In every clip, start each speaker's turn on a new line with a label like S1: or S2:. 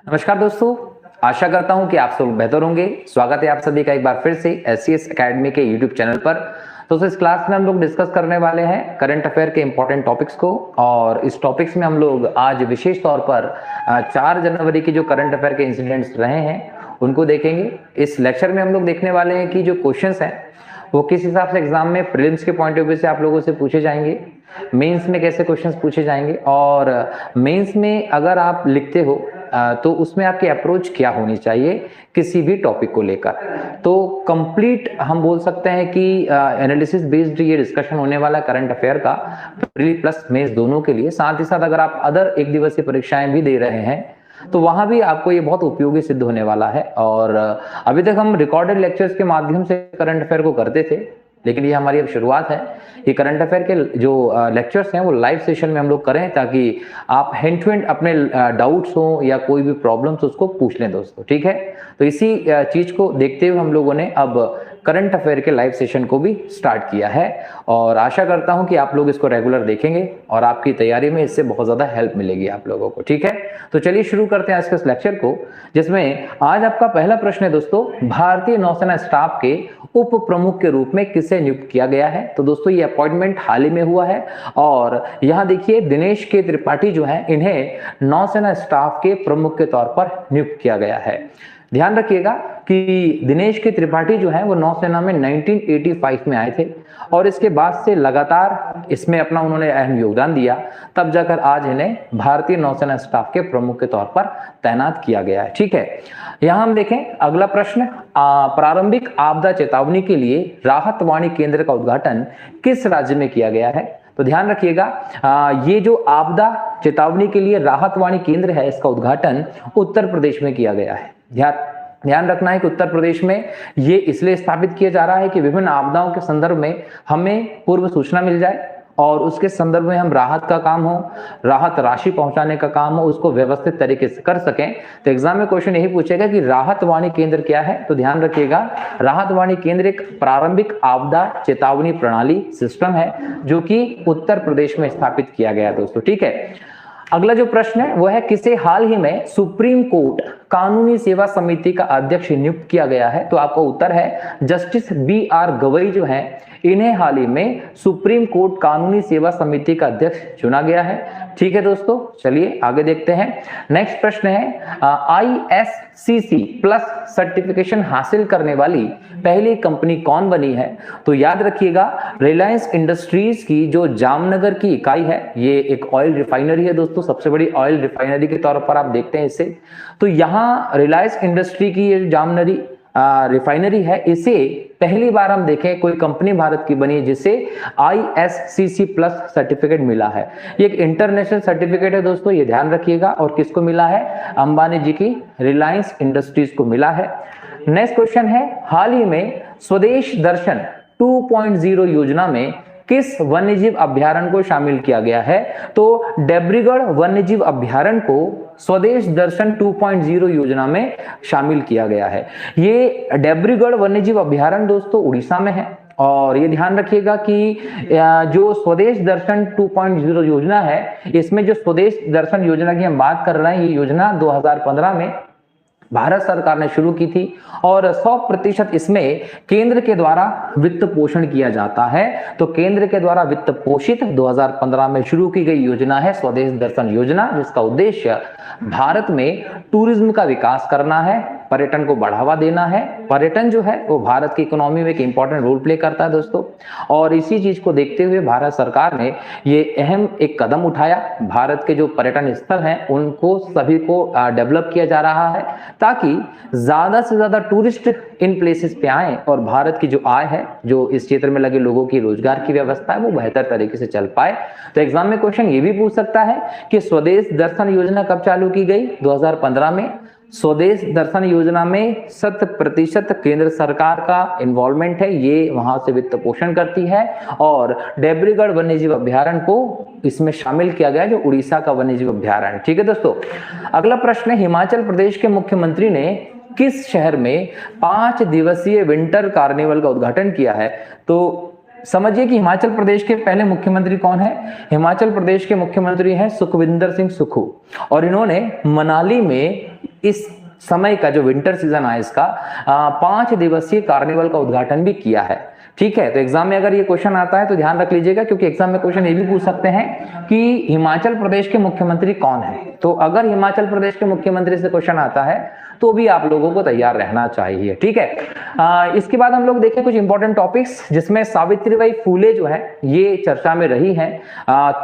S1: नमस्कार दोस्तों, आशा करता हूं कि आप सब बेहतर होंगे। स्वागत है आप सभी का एक बार फिर से एससीएस एकेडमी के यूट्यूब चैनल पर। दोस्तों इस क्लास में हम लोग डिस्कस करने वाले हैं करंट अफेयर के इंपॉर्टेंट टॉपिक्स को, और इस टॉपिक्स में हम लोग आज विशेष तौर पर 4 जनवरी के जो करंट अफेयर के इंसिडेंट्स रहे हैं उनको देखेंगे। इस लेक्चर में हम लोग देखने वाले हैं कि जो क्वेश्चंस हैं वो किस हिसाब से एग्जाम में प्रीलिम्स के पॉइंट ऑफ व्यू से आप लोगों से पूछे जाएंगे, मेंस में कैसे क्वेश्चंस पूछे जाएंगे, और मेंस में अगर आप लिखते हो तो उसमें आपकी अप्रोच क्या होनी चाहिए किसी भी टॉपिक को लेकर। तो कंप्लीट हम बोल सकते हैं कि एनालिसिस बेस्ड ये डिस्कशन होने वाला करंट अफेयर का, प्री प्लस मेंस दोनों के लिए। साथ ही साथ अगर आप अदर एक दिवसीय परीक्षाएं भी दे रहे हैं तो वहां भी आपको ये बहुत उपयोगी सिद्ध होने वाला है। और अभी तक हम रिकॉर्डेड लेक्चर्स के माध्यम से करंट अफेयर को करते थे, लेकिन ये हमारी अब शुरुआत है। ये करंट अफेयर के जो लेक्चर्स हैं वो लाइव सेशन में हम लोग करें, ताकि आप हैंड टू हैंड अपने डाउट्स हो या कोई भी प्रॉब्लम्स उसको पूछ लें दोस्तों, ठीक है। तो इसी चीज को देखते हुए हम लोगों ने अब करंट अफेयर के लाइव सेशन को भी स्टार्ट किया है, और आशा करता हूं कि आप लोग इसको रेगुलर देखेंगे और आपकी तैयारी में इससे बहुत ज्यादा हेल्प मिलेगी आप लोगों को, ठीक है। तो चलिए शुरू करते हैं आज के इस लेक्चर को, जिसमें आज आपका पहला प्रश्न है दोस्तों, भारतीय नौसेना स्टाफ के उप प्रमुख के रूप में किसे नियुक्त किया गया है। तो दोस्तों ये अपॉइंटमेंट हाल ही में हुआ है, और यहाँ देखिए दिनेश के त्रिपाठी जो है इन्हें नौसेना स्टाफ के प्रमुख के तौर पर नियुक्त किया गया है। ध्यान रखिएगा कि दिनेश के त्रिपाठी जो है वो नौसेना में 1985 में आए थे, और इसके बाद से लगातार इसमें अपना उन्होंने अहम योगदान दिया, तब जाकर आज इन्हें भारतीय नौसेना स्टाफ के प्रमुख के तौर पर तैनात किया गया है, ठीक है। यहां हम देखें अगला प्रश्न, प्रारंभिक आपदा चेतावनी के लिए राहत वाणी केंद्र का उद्घाटन किस राज्य में किया गया है। तो ध्यान रखिएगा ये जो आपदा चेतावनी के लिए राहत वाणी केंद्र है इसका उद्घाटन उत्तर प्रदेश में किया गया है। ध्यान रखना है कि उत्तर प्रदेश में ये इसलिए स्थापित किया जा रहा है कि विभिन्न आपदाओं के संदर्भ में हमें पूर्व सूचना मिल जाए, और उसके संदर्भ में हम राहत का काम हो, राहत राशि पहुंचाने का काम हो, उसको व्यवस्थित तरीके से कर सकें। तो एग्जाम में क्वेश्चन यही पूछेगा कि राहत वाणी केंद्र क्या है। तो ध्यान रखिएगा राहत वाणी केंद्र एक प्रारंभिक आपदा चेतावनी प्रणाली सिस्टम है जो कि उत्तर प्रदेश में स्थापित किया गया दोस्तों, ठीक है। अगला जो प्रश्न है वो है, किसे हाल ही में सुप्रीम कोर्ट कानूनी सेवा समिति का अध्यक्ष नियुक्त किया गया है। तो आपका उत्तर है जस्टिस BR गवई जो है इन्हें हाल ही में सुप्रीम कोर्ट कानूनी सेवा समिति का अध्यक्ष चुना गया है, ठीक है दोस्तों। चलिए आगे देखते हैं। नेक्स्ट प्रश्न है, ISCC प्लस सर्टिफिकेशन हासिल करने वाली पहली कंपनी कौन बनी है। तो याद रखिएगा रिलायंस इंडस्ट्रीज की जो जामनगर की इकाई है, ये एक ऑयल रिफाइनरी है दोस्तों, सबसे बड़ी ऑयल रिफाइनरी के तौर पर आप देखते हैं इसे। तो यहाँ रिलायंस इंडस्ट्री की ये जामनरी रिफाइनरी है, इसे पहली बार हम देखें कोई कंपनी भारत की बनी जिसे ISCC प्लस सर्टिफिकेट मिला है। ये एक इंटरनेशनल सर्टिफिकेट है दोस्तों, ये ध्यान रखिएगा। और किसको मिला है, अंबानी जी की रिलायंस इंडस्ट्रीज को मिला है। नेक्स्ट क्वेश्चन है, हाल ही में स्वदेश दर्शन 2.0 योजना में किस वन्यजीव अभ्यारण्य को शामिल किया गया है। तो डेब्रीगढ़ वन्यजीव अभ्यारण्य को स्वदेश दर्शन 2.0 योजना में शामिल किया गया है। ये डेब्रीगढ़ वन्यजीव अभ्यारण्य दोस्तों उड़ीसा में है, और ये ध्यान रखिएगा कि जो स्वदेश दर्शन 2.0 योजना है, इसमें जो स्वदेश दर्शन योजना की हम बात कर रहे हैं, ये योजना 2015 में भारत सरकार ने शुरू की थी, और 100% इसमें केंद्र के द्वारा वित्त पोषण किया जाता है। तो केंद्र के द्वारा वित्त पोषित 2015 में शुरू की गई योजना है स्वदेश दर्शन योजना, जिसका उद्देश्य भारत में टूरिज्म का विकास करना है, पर्यटन को बढ़ावा देना है। पर्यटन जो है वो भारत की इकोनॉमी में एक इंपॉर्टेंट रोल प्ले करता है दोस्तों, और इसी चीज को देखते हुए भारत सरकार ने ये अहम एक कदम उठाया। भारत के जो पर्यटन स्थल हैं उनको सभी को डेवलप किया जा रहा है, ताकि ज्यादा से ज्यादा टूरिस्ट इन प्लेसेस पे आए, और भारत की जो आय है, जो इस क्षेत्र में लगे लोगों की रोजगार की व्यवस्था है, वो बेहतर तरीके से चल पाए। तो एग्जाम में क्वेश्चन ये भी पूछ सकता है कि स्वदेश दर्शन योजना कब चालू की गई, 2015 में। स्वदेश दर्शन योजना में 100% केंद्र सरकार का इन्वॉल्वमेंट है, ये वहां से वित्त पोषण करती है, और डेब्रीगढ़ वन्यजीव अभ्यारण्य को इसमें शामिल किया गया जो उड़ीसा का वन्यजीव अभ्यारण्य, ठीक है दोस्तों। अगला प्रश्न है, हिमाचल प्रदेश के मुख्यमंत्री ने किस शहर में 5 दिवसीय विंटर कार्निवल का उद्घाटन किया है। तो समझिए कि हिमाचल प्रदेश के पहले मुख्यमंत्री कौन है। हिमाचल प्रदेश के मुख्यमंत्री हैं सुखविंदर सिंह सुक्खू, और इन्होंने मनाली में इस समय का जो विंटर सीजन है इसका 5 दिवसीय कार्निवल का उद्घाटन भी किया है। ठीक है, तो एग्जाम में अगर ये क्वेश्चन आता है तो ध्यान रख लीजिएगा, क्योंकि एग्जाम में क्वेश्चन ये भी पूछ सकते हैं कि हिमाचल प्रदेश के मुख्यमंत्री कौन है। तो अगर हिमाचल प्रदेश के मुख्यमंत्री से क्वेश्चन आता है तो भी आप लोगों को तैयार रहना चाहिए। ठीक है, इसके बाद हम लोग देखें कुछ इंपॉर्टेंट टॉपिक्स जिसमें सावित्रीबाई फूले जो है ये चर्चा में रही हैं।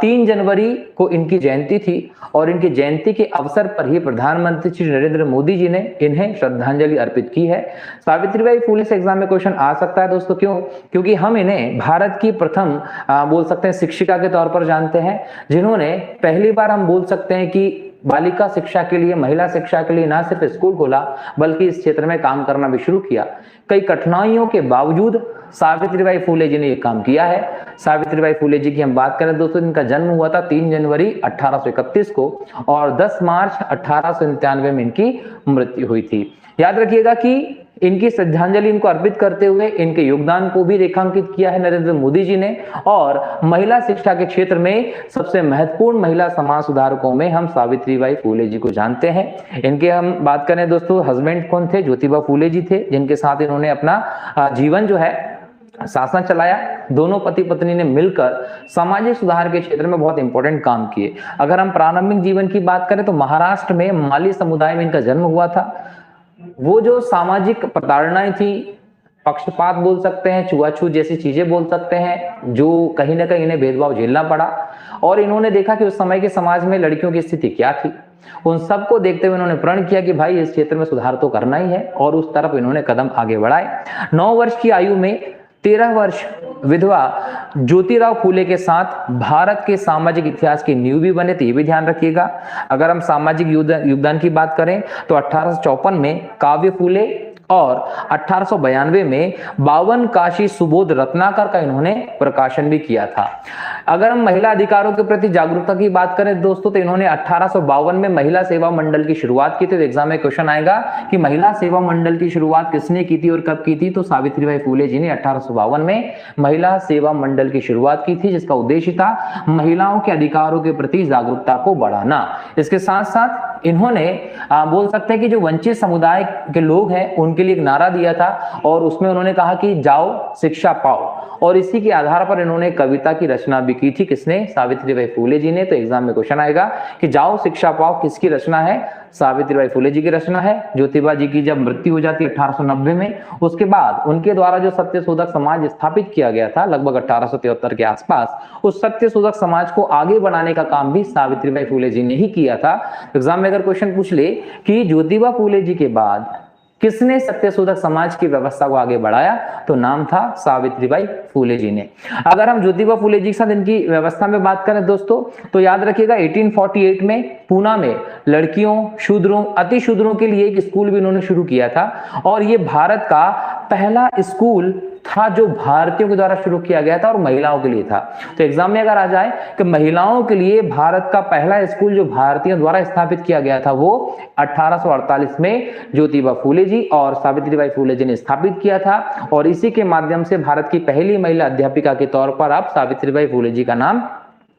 S1: 3 जनवरी को इनकी जयंती थी और इनकी जयंती के अवसर पर ही प्रधानमंत्री श्री नरेंद्र मोदी जी ने इन्हें श्रद्धांजलि अर्पित की है। सावित्रीबाई फूले से एग्जाम में क्वेश्चन आ सकता है दोस्तों, क्यों? क्योंकि हम इन्हें भारत की प्रथम बोल सकते हैं शिक्षिका के तौर पर जानते हैं, जिन्होंने पहली बार हम बोल सकते हैं कि बालिका शिक्षा के लिए, महिला शिक्षा के लिए ना सिर्फ स्कूल खोला बल्कि इस क्षेत्र में काम करना भी शुरू किया। कई कठिनाइयों के बावजूद सावित्रीबाई फूले जी ने यह काम किया है। सावित्रीबाई फूले जी की हम बात करें दोस्तों, इनका जन्म हुआ था 3 जनवरी 1831 को और 10 मार्च 1897 में इनकी मृत्यु हुई थी। याद रखिएगा कि इनकी श्रद्धांजलि इनको अर्पित करते हुए इनके योगदान को भी रेखांकित किया है नरेंद्र मोदी जी ने, और महिला शिक्षा के क्षेत्र में सबसे महत्वपूर्ण महिला समाज सुधारकों में हम सावित्रीबाई फूले जी को जानते हैं। इनके हम बात करें दोस्तों, हस्बैंड कौन थे? ज्योतिबा फूले जी थे, जिनके साथ इन्होंने अपना जीवन जो है शासन चलाया। दोनों पति पत्नी ने मिलकर सामाजिक सुधार के क्षेत्र में बहुत इंपॉर्टेंट काम किए। अगर हम प्रारंभिक जीवन की बात करें तो महाराष्ट्र में माली समुदाय में इनका जन्म हुआ था। वो जो सामाजिक प्रताड़नाएं थी, पक्षपात बोल सकते हैं, छुआछूत जैसी चीजें बोल सकते हैं, जो कहीं ना कहीं इन्हें भेदभाव झेलना पड़ा, और इन्होंने देखा कि उस समय के समाज में लड़कियों की स्थिति क्या थी। उन सबको देखते हुए इन्होंने प्रण किया कि भाई इस क्षेत्र में सुधार तो करना ही है, और उस तरफ इन्होंने कदम आगे बढ़ाए। 9 वर्ष की आयु में 13 वर्ष विधवा ज्योतिराव फूले के साथ भारत के सामाजिक इतिहास की नींव भी बने थे, ये भी ध्यान रखिएगा। अगर हम सामाजिक योगदान की बात करें तो 1854 में काव्य फूले और 1892 में 52 काशी सुबोध रत्नाकर का इन्होंने प्रकाशन भी किया था। अगर हम महिला अधिकारों के प्रति जागरूकता की बात करें दोस्तों तो इन्होंने 1852 में महिला सेवा मंडल की शुरुआत की थी। तो एग्जाम में क्वेश्चन आएगा कि महिला सेवा मंडल की शुरुआत किसने की थी और कब की थी? तो सावित्रीबाई फूले जी ने 1852 में महिला सेवा मंडल की शुरुआत की थी, जिसका उद्देश्य था महिलाओं के अधिकारों के प्रति जागरूकता को बढ़ाना। इसके साथ साथ इन्होंने बोल सकते हैं कि जो वंचित समुदाय के लोग हैं उनके लिए एक नारा दिया था, और उसमें उन्होंने कहा कि जाओ शिक्षा पाओ, और इसी के आधार पर इन्होंने कविता की रचना भी की थी। किसने? सावित्रीबाई फूले जी ने। तो एग्जाम में क्वेश्चन आएगा कि जाओ शिक्षा पाओ किसकी रचना है? सावित्रीबाई फूले जी की रचना है। ज्योतिबा जी की जब मृत्यु हो जाती है 1890 में, उसके बाद उनके द्वारा जो सत्यशोधक समाज स्थापित किया गया था लगभग 1873 के आसपास, उस सत्यशोधक समाज को आगे बढ़ाने का काम भी सावित्रीबाई फूले जी ने ही किया था। एग्जाम में अगर क्वेश्चन पूछ ले कि ज्योतिबा फूले जी के बाद किसने सत्यशोधक समाज की व्यवस्था को आगे बढ़ाया, तो नाम था सावित्रीबाई फूले जी ने। अगर हम ज्योतिबा फूले जी के साथ इनकी व्यवस्था में बात करें दोस्तों तो याद रखिएगा 1848 में पूना में लड़कियों, शूद्रों, अति शूद्रों के लिए एक स्कूल भी इन्होंने शुरू किया था, और ये भारत का पहला स्कूल था जो भारतीयों के द्वारा शुरू किया गया था और महिलाओं के लिए था। तो एग्जाम में अगर आ जाए कि महिलाओं के लिए भारत का पहला स्कूल जो भारतीयों द्वारा स्थापित किया गया था वो 1848 में ज्योतिबा फूले जी और सावित्रीबाई फूले जी ने स्थापित किया था, और इसी के माध्यम से भारत की पहली महिला अध्यापिका के तौर पर आप सावित्रीबाई फूले जी का नाम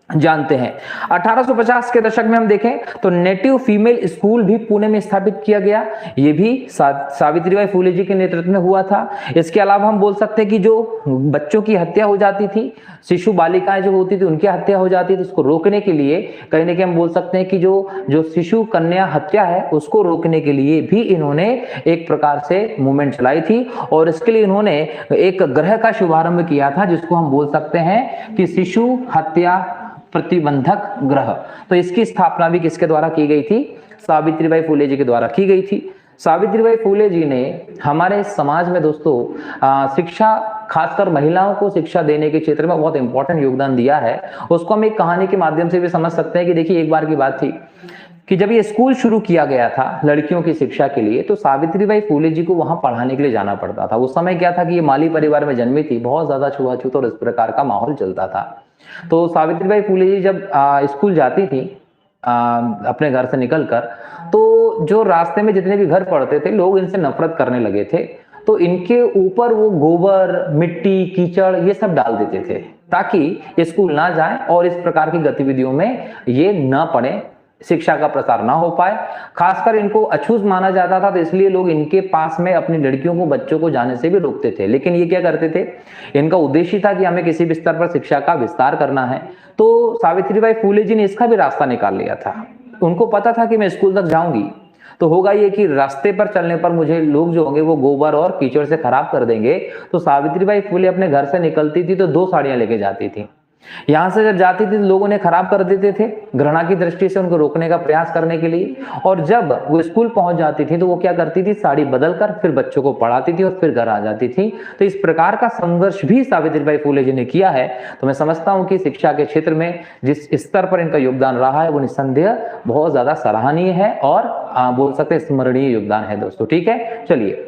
S1: जानते हैं। 1850 के दशक में हम देखें तो नेटिव फीमेल स्कूल भी पुणे में स्थापित किया गया, ये भी सावित्रीबाई फूले जी के नेतृत्व में हुआ था। इसके अलावा हम बोल सकते हैं कि जो बच्चों की हत्या हो जाती थी, शिशु बालिकाएं जो होती थी उनकी हत्या हो जाती थी, उसको रोकने के लिए कहीं ना कहीं हम बोल सकते हैं कि जो शिशु कन्या हत्या है उसको रोकने के लिए भी इन्होंने एक प्रकार से मूवमेंट चलाई थी, और इसके लिए इन्होंने एक ग्रह का शुभारंभ किया था जिसको हम बोल सकते हैं कि शिशु हत्या प्रतिबंधक ग्रह। तो इसकी स्थापना भी किसके द्वारा की गई थी? सावित्रीबाई फूले जी के द्वारा की गई थी। सावित्रीबाई फूले जी ने हमारे समाज में दोस्तों शिक्षा, खासकर महिलाओं को शिक्षा देने के क्षेत्र में बहुत इंपॉर्टेंट योगदान दिया है। उसको हम एक कहानी के माध्यम से भी समझ सकते हैं कि देखिए एक बार की बात थी कि जब ये स्कूल शुरू किया गया था लड़कियों की शिक्षा के लिए, तो सावित्रीबाई फूले जी को वहां पढ़ाने के लिए जाना पड़ता था। उस समय क्या था कि ये माली परिवार में जन्मी थी, बहुत ज्यादा छुआछूत और इस प्रकार का माहौल चलता था। तो सावित्रीबाई फूले जी जब स्कूल जाती थी अपने घर से निकलकर, तो जो रास्ते में जितने भी घर पड़ते थे लोग इनसे नफरत करने लगे थे, तो इनके ऊपर वो गोबर, मिट्टी, कीचड़ ये सब डाल देते थे ताकि स्कूल ना जाए और इस प्रकार की गतिविधियों में ये ना पड़े, शिक्षा का प्रसार ना हो पाए, खासकर इनको अछूत माना जाता था, तो इसलिए लोग इनके पास में अपनी लड़कियों को, बच्चों को जाने से भी रोकते थे। लेकिन ये क्या करते थे, इनका उद्देश्य था कि हमें किसी भी स्तर पर शिक्षा का विस्तार करना है। तो सावित्रीबाई फूले जी ने इसका भी रास्ता निकाल लिया था। उनको पता था कि मैं स्कूल तक जाऊंगी तो होगा ये कि रास्ते पर चलने पर मुझे लोग जो होंगे वो गोबर और कीचड़ से खराब कर देंगे। तो सावित्रीबाई फूले अपने घर से निकलती थी तो 2 साड़ियां लेके जाती थी। यहां से जब जाती थी तो लोग उन्हें खराब कर देते थे, घृणा की दृष्टि से उनको रोकने का प्रयास करने के लिए। और जब वो स्कूल पहुंच जाती थी तो वो क्या करती थी, साड़ी बदलकर फिर बच्चों को पढ़ाती थी और फिर घर आ जाती थी। तो इस प्रकार का संघर्ष भी सावित्रीबाई फूले जी ने किया है। तो मैं समझता हूं कि शिक्षा के क्षेत्र में जिस स्तर पर इनका योगदान रहा है वो निस्संदेह बहुत ज्यादा सराहनीय है और बोल सकते हैं स्मरणीय योगदान है दोस्तों। ठीक है, चलिए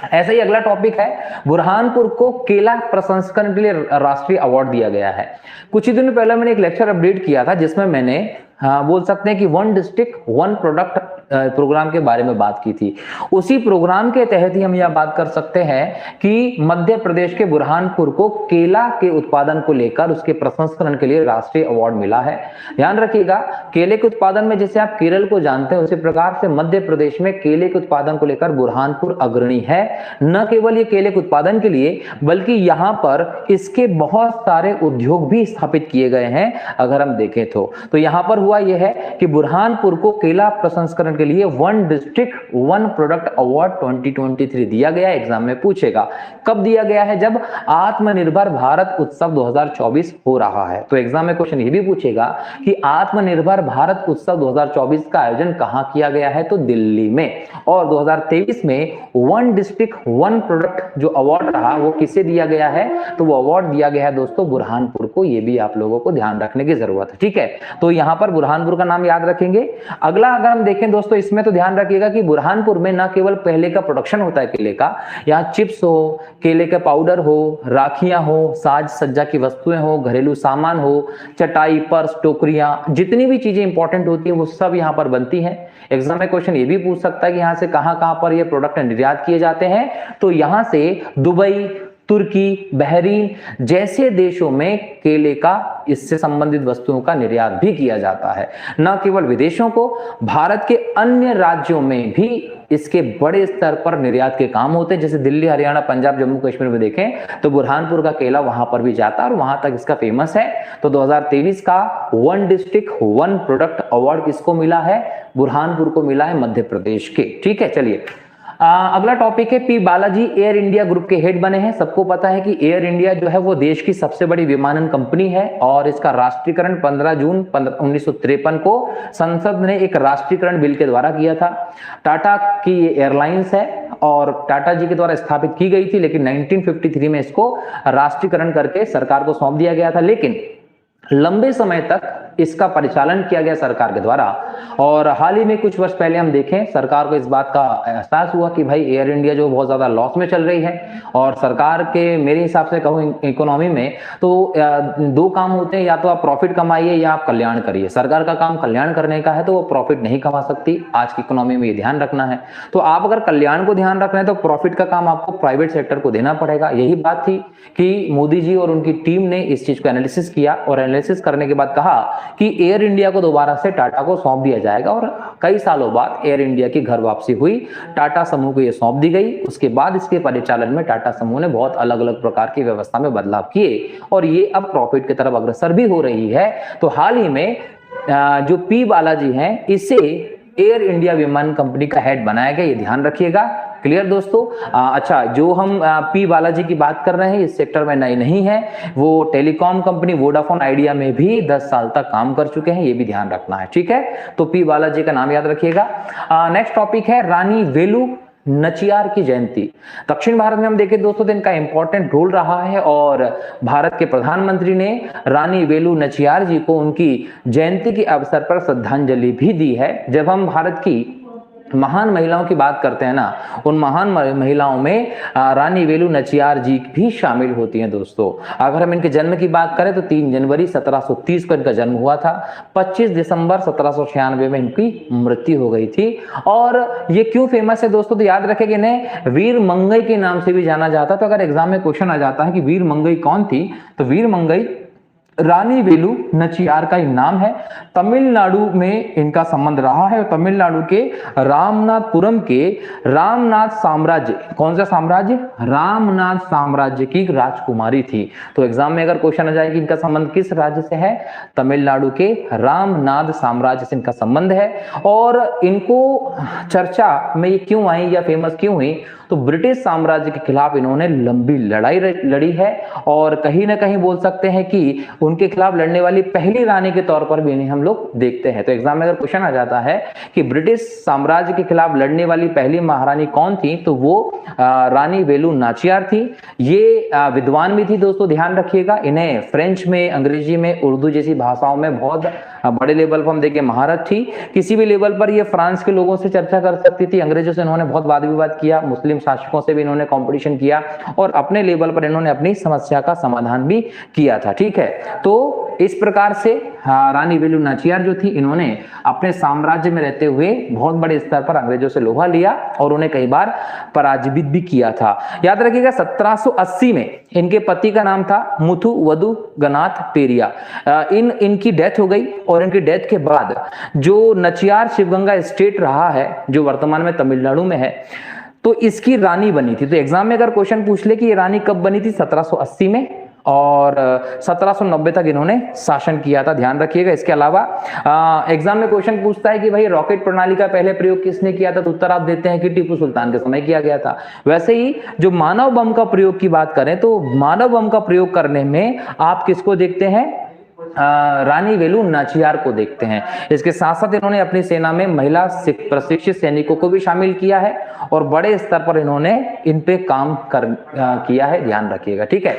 S1: ऐसा ही अगला टॉपिक है, बुरहानपुर को केला प्रसंस्करण के लिए राष्ट्रीय अवार्ड दिया गया है। कुछ ही दिनों पहले मैंने एक लेक्चर अपडेट किया था जिसमें मैंने बोल सकते हैं कि 1 डिस्ट्रिक्ट 1 प्रोडक्ट प्रोग्राम के बारे में बात की थी। उसी प्रोग्राम के तहत ही हम यह बात कर सकते हैं कि मध्य प्रदेश के बुरहानपुर को केला के उत्पादन को लेकर उसके प्रसंस्करण के लिए राष्ट्रीय अवार्ड मिला है। ध्यान रखिएगा, केले के उत्पादन में जैसे आप केरल को जानते हैं उसी प्रकार से मध्य प्रदेश में केले के उत्पादन को लेकर बुरहानपुर अग्रणी है। न केवल ये केले के उत्पादन के लिए बल्कि यहां पर इसके बहुत सारे उद्योग भी स्थापित किए गए हैं। अगर हम देखें तो यहां पर हुआ यह है कि बुरहानपुर को केला प्रसंस्करण के लिए 1 डिस्ट्रिक्ट 1 प्रोडक्ट अवार्ड 2023 दिया गया। एग्जाम में पूछेगा कब दिया गया है, जब आत्मनिर्भर भारत उत्सव 2024 हो रहा है। तो एग्जाम में क्वेश्चन ये भी पूछेगा कि आत्मनिर्भर भारत उत्सव 2024 का आयोजन कहां किया गया है, तो दिल्ली में। और 2023 में 1 डिस्ट्रिक्ट 1 प्रोडक्ट जो अवार्ड रहा वो किसे दिया गया है, तो वो अवार्ड दिया गया है दोस्तों बुरहानपुर को। ये भी आप लोगों को ध्यान रखने की जरूरत है। ठीक है, तो यहां पर बुरहानपुर का नाम याद रखेंगे। अगला अगर हम देखें दोस्तों, इसमें तो ध्यान रखिएगा कि बुरहानपुर में न केवल केले का प्रोडक्शन होता है केले का, यहाँ चिप्स हो, केले का पाउडर हो, राखियां हो, साज सज्जा की वस्तुएं हो, घरेलू सामान हो, चटाई, पर्स, टोकरियां, जितनी भी चीजें इंपॉर्टेंट होती हैं वो सब यहाँ पर बनती हैं। एग्जाम में क्वेश्चन ये भी पूछ सकता है कि यहाँ से कहां पर ये प्रोडक्ट निर्यात किए जाते हैं, तो यहां से दुबई, तुर्की, बहरीन जैसे देशों में केले का इससे संबंधित वस्तुओं का निर्यात भी किया जाता है। न केवल विदेशों को, भारत के अन्य राज्यों में भी इसके बड़े स्तर पर निर्यात के काम होते हैं। जैसे दिल्ली, हरियाणा, पंजाब, जम्मू कश्मीर में देखें तो बुरहानपुर का केला वहां पर भी जाता है और वहां तक इसका फेमस है। तो 2023 का 1 डिस्ट्रिक्ट 1 प्रोडक्ट अवार्ड किसको मिला है, बुरहानपुर को मिला है, मध्य प्रदेश के। ठीक है, चलिए अगला टॉपिक है, P Balaji air India group के हेड बने हैं। सबको पता है कि एयर इंडिया जो है वो देश की सबसे बड़ी विमानन कंपनी है और इसका राष्ट्रीयकरण 15 जून 1953 को संसद ने एक राष्ट्रीयकरण बिल के द्वारा किया था। टाटा की ये एयरलाइंस है और टाटा जी के द्वारा स्थापित की गई थी, लेकिन 1953 में इसको राष्ट्रीयकरण करके सरकार को सौंप दिया गया था। लेकिन लंबे समय तक इसका परिचालन किया गया सरकार के द्वारा और हाल ही में कुछ वर्ष पहले हम देखें सरकार को इस बात का एहसास हुआ कि भाई एयर इंडिया जो बहुत ज्यादा लॉस में चल रही है और सरकार के मेरे हिसाब से कहूँ इकोनॉमी में तो 2 काम होते हैं, या तो आप प्रॉफिट कमाइए या आप कल्याण करिए। सरकार का काम कल्याण करने का है तो वो प्रॉफिट नहीं कमा सकती, आज की इकोनॉमी में ये ध्यान रखना है। तो आप अगर कल्याण को ध्यान रख रहे हैं तो प्रॉफिट का काम आपको प्राइवेट सेक्टर को देना पड़ेगा। यही बात थी कि मोदी जी और उनकी टीम ने इस चीज को एनालिसिस किया और एनालिसिस करने के बाद कहा कि एयर इंडिया को दोबारा से टाटा को सौंप दिया जाएगा और कई सालों बाद एयर इंडिया की घर वापसी हुई, टाटा समूह को यह सौंप दी गई। उसके बाद इसके परिचालन में टाटा समूह ने बहुत अलग अलग प्रकार की व्यवस्था में बदलाव किए और ये अब प्रॉफिट की तरफ अग्रसर भी हो रही है। तो हाल ही में जो पी बालाजी हैं इसे एयर इंडिया विमान कंपनी का हेड बनाया गया, ये ध्यान रखिएगा। क्लियर दोस्तों। अच्छा, जो हम पी बालाजी की बात कर रहे हैं इस सेक्टर में नए नहीं है, वो टेलीकॉम कंपनी वोडाफोन आइडिया में भी 10 साल तक काम कर चुके हैं, ये भी ध्यान रखना है। ठीक है, तो पी बालाजी का नाम याद रखिएगा। नेक्स्ट टॉपिक है रानी वेलु नचियार की जयंती। दक्षिण भारत में हम देखें दोस्तों तो इनका इंपॉर्टेंट रोल रहा है और भारत के प्रधानमंत्री ने रानी वेलु नचियार जी को उनकी जयंती के अवसर पर श्रद्धांजलि भी दी है। जब हम भारत की महान महिलाओं की बात करते हैं ना, उन महान महिलाओं में रानी वेलु नचियार जी भी शामिल होती हैं दोस्तों। अगर हम इनके जन्म की बात करें तो 3 जनवरी 1730 को इनका जन्म हुआ था, 25 दिसंबर 1796 में इनकी मृत्यु हो गई थी। और ये क्यों फेमस है दोस्तों, तो याद रखें इन्हें वीर मंगई के नाम से भी जाना जाता है। तो अगर एग्जाम में क्वेश्चन आ जाता है कि वीर मंगई कौन थी, तो वीर मंगई रानी वेलु नाचियार का ही नाम है। तमिलनाडु में इनका संबंध रहा है और तमिलनाडु के रामनाथपुरम के रामनाथ साम्राज्य, कौन सा साम्राज्य, रामनाथ साम्राज्य की राजकुमारी थी। तो एग्जाम में अगर क्वेश्चन आ जाए कि इनका संबंध किस राज्य से है, तमिलनाडु के रामनाथ साम्राज्य से इनका संबंध है। और इनको चर्चा में ये क्यों आई या फेमस क्यों हुई, तो ब्रिटिश साम्राज्य के खिलाफ इन्होंने लंबी लड़ाई लड़ी है और कहीं ना कहीं बोल सकते हैं कि उनके खिलाफ लड़ने वाली पहली रानी के तौर पर भी इन्हें हम लोग देखते हैं। तो एग्जाम में अगर क्वेश्चन आ जाता है कि ब्रिटिश साम्राज्य के खिलाफ लड़ने वाली पहली महारानी कौन थी, तो वो रानी वेलु नाचियार थी। ये विद्वान भी थी दोस्तों, ध्यान रखिएगा। इन्हें फ्रेंच में, अंग्रेजी में, उर्दू जैसी भाषाओं में बहुत बड़े लेवल पर हम देखें महारत थी। किसी भी लेवल पर ये फ्रांस के लोगों से चर्चा कर सकती थी, अंग्रेजों से इन्होंने बहुत वाद विवाद किया, मुस्लिम शासकों से भी इन्होंने कंपटीशन किया और अपने लेवल पर इन्होंने अपनी समस्या का समाधान भी किया था। ठीक है, तो इस प्रकार से रानी वेलु नाचियार जो थी, इन्होंने अपने साम्राज्य में रहते हुए बहुत बड़े स्तर पर अंग्रेजों से लोहा लिया और उन्हें कई बार पराजित भी किया था। याद रखिएगा 1780 में इनके पति का नाम था मुथु वधु गनाथ पेरिया। इनकी डेथ हो गई और इनकी डेथ के बाद जो नाचियार शिवगंगा स्टेट रहा है, जो वर्तमान में तमिलनाडु में है, तो इसकी रानी बनी थी। तो एग्जाम में अगर क्वेश्चन पूछ ले कि ये रानी कब बनी थी, 1780 में, और 1790 तक इन्होंने शासन किया था, ध्यान रखिएगा। इसके अलावा एग्जाम में क्वेश्चन पूछता है कि भाई रॉकेट प्रणाली का पहले प्रयोग किसने किया था, तो उत्तर आप देते हैं कि टीपू सुल्तान के समय किया गया था। वैसे ही जो मानव बम का प्रयोग की बात करें, तो मानव बम का प्रयोग करने में आप किसको देखते हैं, रानी वेलु नाचियार को देखते हैं। इसके साथ साथ इन्होंने अपनी सेना में महिला प्रशिक्षित सैनिकों को भी शामिल किया है और बड़े स्तर पर इन्होंने इन पे काम किया है, ध्यान रखिएगा। ठीक है,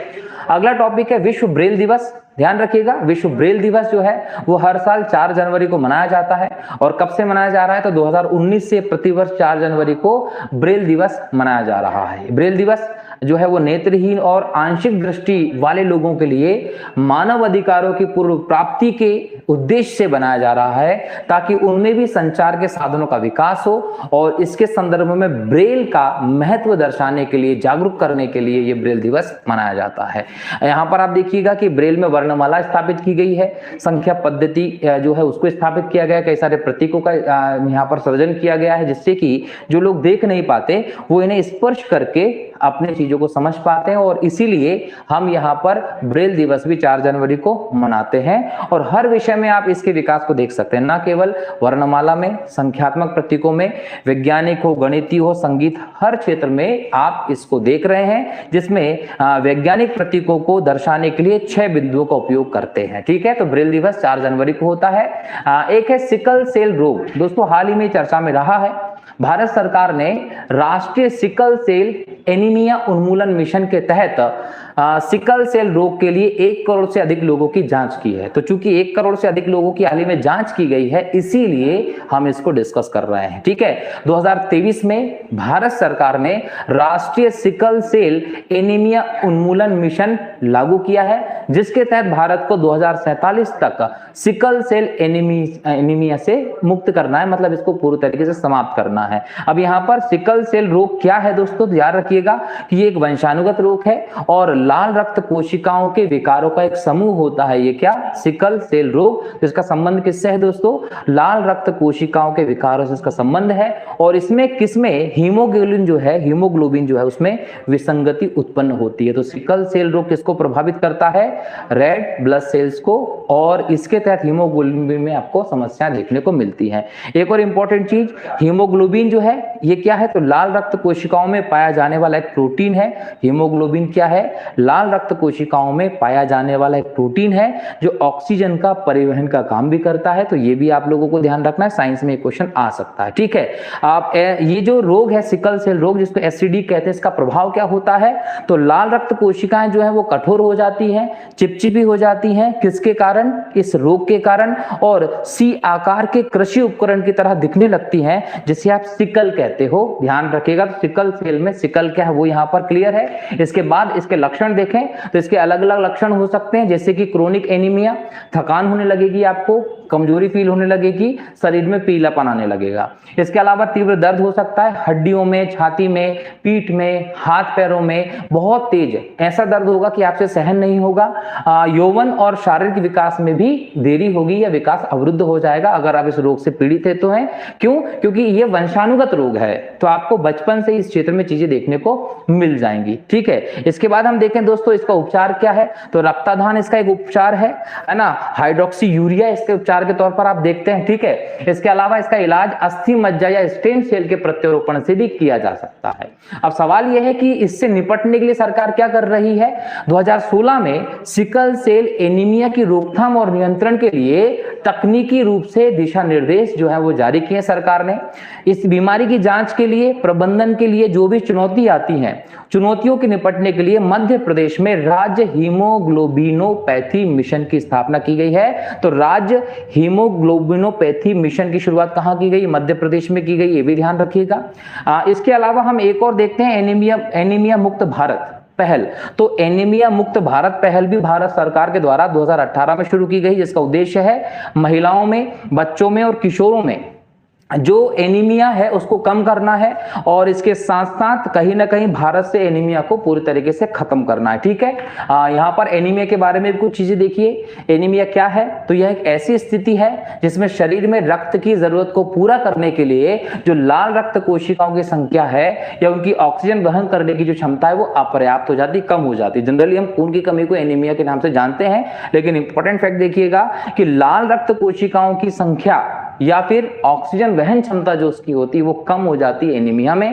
S1: अगला टॉपिक है विश्व ब्रेल दिवस। ध्यान रखिएगा, विश्व ब्रेल दिवस जो है वो हर साल 4 जनवरी को मनाया जाता है। और कब से मनाया जा रहा है, तो 2019 से प्रतिवर्ष 4 जनवरी को ब्रेल दिवस मनाया जा रहा है। ब्रेल दिवस जो है वो नेत्रहीन और आंशिक दृष्टि वाले लोगों के लिए मानव अधिकारों की पूर्व प्राप्ति के उद्देश्य से बनाया जा रहा है, ताकि उनमें भी संचार के साधनों का विकास हो और इसके संदर्भ में ब्रेल का महत्व दर्शाने के लिए, जागरूक करने के लिए ये ब्रेल दिवस मनाया जाता है। यहाँ पर आप देखिएगा कि ब्रेल में वर्णमाला स्थापित की गई है, संख्या पद्धति जो है उसको स्थापित किया गया है, कई सारे प्रतीकों का यहाँ पर सृजन किया गया है, जिससे कि जो लोग देख नहीं पाते वो इन्हें स्पर्श करके अपने चीजों को समझ पाते हैं। और इसीलिए हम यहाँ पर ब्रेल दिवस भी 4 जनवरी को मनाते हैं। और हर विषय में आप इसके विकास को देख सकते हैं, ना केवल वर्णमाला में, संख्यात्मक प्रतीकों में, वैज्ञानिक हो, गणितीय हो, संगीत, हर क्षेत्र में आप इसको देख रहे हैं, जिसमें वैज्ञानिक प्रतीकों को दर्शाने के लिए 6 बिंदुओं का उपयोग करते हैं। ठीक है, तो ब्रेल दिवस 4 जनवरी को होता है। एक है सिकल सेल रोग। दोस्तों हाल ही में चर्चा में रहा है, भारत सरकार ने राष्ट्रीय सिकल सेल एनीमिया उन्मूलन मिशन के तहत सिकल सेल रोग के लिए 1 करोड़ से अधिक लोगों की जांच की है। तो चूंकि 1 करोड़ से अधिक लोगों की हाल ही में जांच की गई है, इसीलिए हम इसको डिस्कस कर रहे हैं। ठीक है, 2023 में भारत सरकार ने राष्ट्रीय सिकल सेल एनीमिया उन्मूलन मिशन लागू किया है, जिसके तहत भारत को 2047 तक सिकल सेल एनीमिया से मुक्त करना है, मतलब इसको पूरी तरीके से समाप्त करना है। अब यहाँ पर सिकल सेल रोग क्या है दोस्तों, ध्यान रखिएगा कि ये एक वंशानुगत रोग है और लाल रक्त कोशिकाओं के विकारों का एक समूह होता है। ये क्या, सिकल सेल रोग। तो इसका संबंध किससे है दोस्तों, लाल रक्त कोशिकाओं के विकारों से इसका संबंध है। और इसमें किसमें, हीमोग्लोबिन जो है उसमें विसंगति उत्पन्न होती है। तो सिकल सेल रोग किसको प्रभावित करता है, रेड ब्लड सेल्स को, और इसके तहत हीमोग्लोबिन में आपको समस्या देखने को मिलती है। एक और इंपॉर्टेंट चीज, हीमोग्लोबिन जो है ये क्या है, तो लाल रक्त कोशिकाओं में पाया जाने वाला एक प्रोटीन है। हीमोग्लोबिन क्या है, लाल रक्त कोशिकाओं में पाया जाने वाला एक प्रोटीन है जो ऑक्सीजन का परिवहन का काम भी करता है। तो ये भी आप लोगों को ध्यान रखना है, साइंस में एक क्वेश्चन आ सकता है। ठीक है, आप ये जो रोग है सिकल सेल रोग, जिसको एससीडी कहते हैं, इसका प्रभाव क्या होता है, तो लाल रक्त कोशिकाएं जो है वो कठोर हो जाती हैं, चिपचिपी हो जाती हैं। किसके कारण, इस रोग के कारण, और सी आकार के कृषि उपकरण की तरह दिखने लगती हैं, जिसे आप सिकल कहते हो। ध्यान रखिएगा, तो सिकल सेल में सिकल क्या है वो यहाँ पर क्लियर है। इसके बाद इसके लक्षण देखें तो इसके अलग अलग लक्षण हो सकते हैं, जैसे कि क्रोनिक एनीमिया, थकान होने लगेगी आपको, कमजोरी फील होने लगेगी, शरीर में पीलापन आने लगेगा। इसके अलावा तीव्र दर्द हो सकता है हड्डियों में, छाती में, पीठ में, हाथ पैरों में बहुत तेज ऐसा दर्द होगा कि आपसे सहन नहीं होगा। यौवन और शारीरिक विकास में भी देरी होगी या विकास अवरुद्ध हो जाएगा अगर आप इस रोग से पीड़ित है तो है। क्यों? क्योंकि ये वंशानुगत रोग है, तो आपको बचपन से इस क्षेत्र में चीजें देखने को मिल जाएंगी। ठीक है, इसके बाद हम देखें दोस्तों इसका उपचार क्या है, तो रक्ताधान इसका एक उपचार है ना, हाइड्रोक्सी यूरिया इसके उपचार के तौर पर आप देखते हैं। ठीक है, इसके अलावा इसका इलाज अस्थि मज्जा या स्टेम सेल के प्रत्यारोपण से भी किया जा सकता है। अब सवाल यह है कि इससे निपटने के लिए सरकार क्या कर रही है। 2016 में सिकल सेल एनीमिया की रोकथाम और नियंत्रण के लिए तकनीकी रूप से दिशा निर्देश जो है वो जारी किए सरकार ने। इस बीमारी की जांच के लिए, प्रबंधन के लिए जो भी चुनौती आती हैं, चुनौतियों के निपटने के लिए मध्य प्रदेश में राज्य हीमोग्लोबिनोपैथी मिशन की स्थापना की गई है। तो राज्य हीमोग्लोबिनोपैथी मिशन की शुरुआत कहां की गई? मध्य प्रदेश में की गई, ये भी ध्यान रखिएगा। इसके अलावा हम एक और देखते हैं एनीमिया मुक्त भारत पहल। तो एनीमिया मुक्त भारत पहल भी भारत सरकार के द्वारा 2018 में शुरू की गई, जिसका उद्देश्य है महिलाओं में, बच्चों में और किशोरों में जो एनीमिया है उसको कम करना है और इसके साथ साथ कहीं ना कहीं भारत से एनीमिया को पूरी तरीके से खत्म करना है। ठीक है, यहाँ पर एनीमिया के बारे में कुछ चीजें देखिए। एनीमिया क्या है? तो यह एक ऐसी स्थिति है जिसमें शरीर में रक्त की जरूरत को पूरा करने के लिए जो लाल रक्त कोशिकाओं की संख्या है या उनकी ऑक्सीजन वहन करने की जो क्षमता है वो अपर्याप्त हो जाती, कम हो जाती। जनरली हम खून की कमी को एनीमिया के नाम से जानते हैं, लेकिन इंपॉर्टेंट फैक्ट देखिएगा कि लाल रक्त कोशिकाओं की संख्या या फिर ऑक्सीजन वहन क्षमता जो उसकी होती है वो कम हो जाती है एनीमिया में।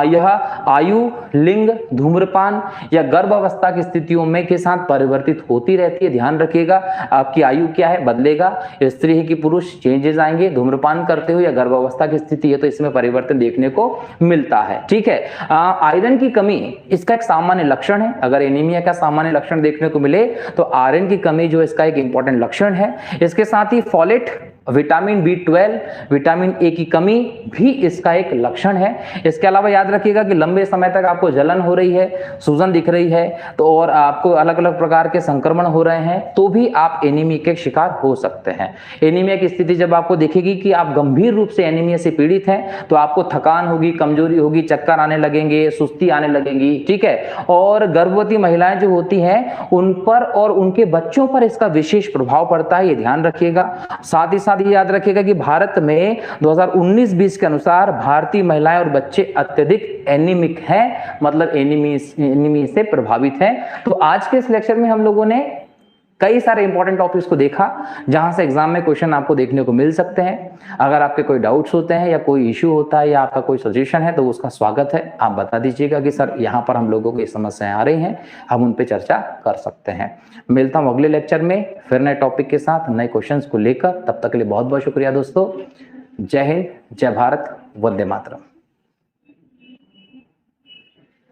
S1: यह आयु, लिंग, धूम्रपान या गर्भावस्था की स्थितियों में के साथ परिवर्तित होती रहती है। ध्यान रखिएगा, आपकी आयु क्या है बदलेगा, स्त्री है कि पुरुष, चेंजेस आएंगे। धूम्रपान करते हो या गर्भावस्था की स्थिति है तो इसमें परिवर्तन देखने को मिलता है। ठीक है, आयरन की कमी इसका एक सामान्य लक्षण है। अगर एनीमिया का सामान्य लक्षण देखने को मिले तो आयरन की कमी जो इसका एक इंपॉर्टेंट लक्षण है। इसके साथ ही folate, vitamin B12, vitamin A की कमी भी इसका एक लक्षण है। इसके अलावा याद रखिएगा कि लंबे समय तक आपको जलन हो रही है, सूजन दिख रही है तो और आपको अलग अलग प्रकार के संक्रमण हो रहे हैं तो भी आप एनीमिया के शिकार हो सकते हैं। एनीमिया की स्थिति जब आपको दिखेगी कि आप गंभीर रूप से एनीमिया से पीड़ित हैं तो आपको थकान होगी, कमजोरी होगी, चक्कर आने लगेंगे, सुस्ती आने लगेगी। ठीक है, और गर्भवती महिलाएं जो होती हैं उन पर और उनके बच्चों पर इसका विशेष प्रभाव पड़ता है, ये ध्यान रखिएगा। साथ ही साथ ये याद रखिएगा कि भारत में 2019-20 के अनुसार भारतीय महिलाएं और बच्चे अत्यधिक एनीमिक हैं, मतलब एनीमिया से प्रभावित हैं। तो आज के इस लेक्चर में हम लोगों ने कई सारे इंपॉर्टेंट टॉपिक्स को देखा जहां से एग्जाम में क्वेश्चन आपको देखने को मिल सकते हैं। अगर आपके कोई डाउट्स होते हैं या कोई इश्यू होता है या आपका कोई सजेशन है तो उसका स्वागत है। आप बता दीजिएगा कि सर यहाँ पर हम लोगों की समस्याएं आ रही हैं, हम उन पे चर्चा कर सकते हैं। मिलता हूँ अगले लेक्चर में फिर नए टॉपिक के साथ, नए क्वेश्चंस को लेकर। तब तक के लिए बहुत बहुत शुक्रिया दोस्तों। जय हिंद, जय भारत, वंदे मातरम।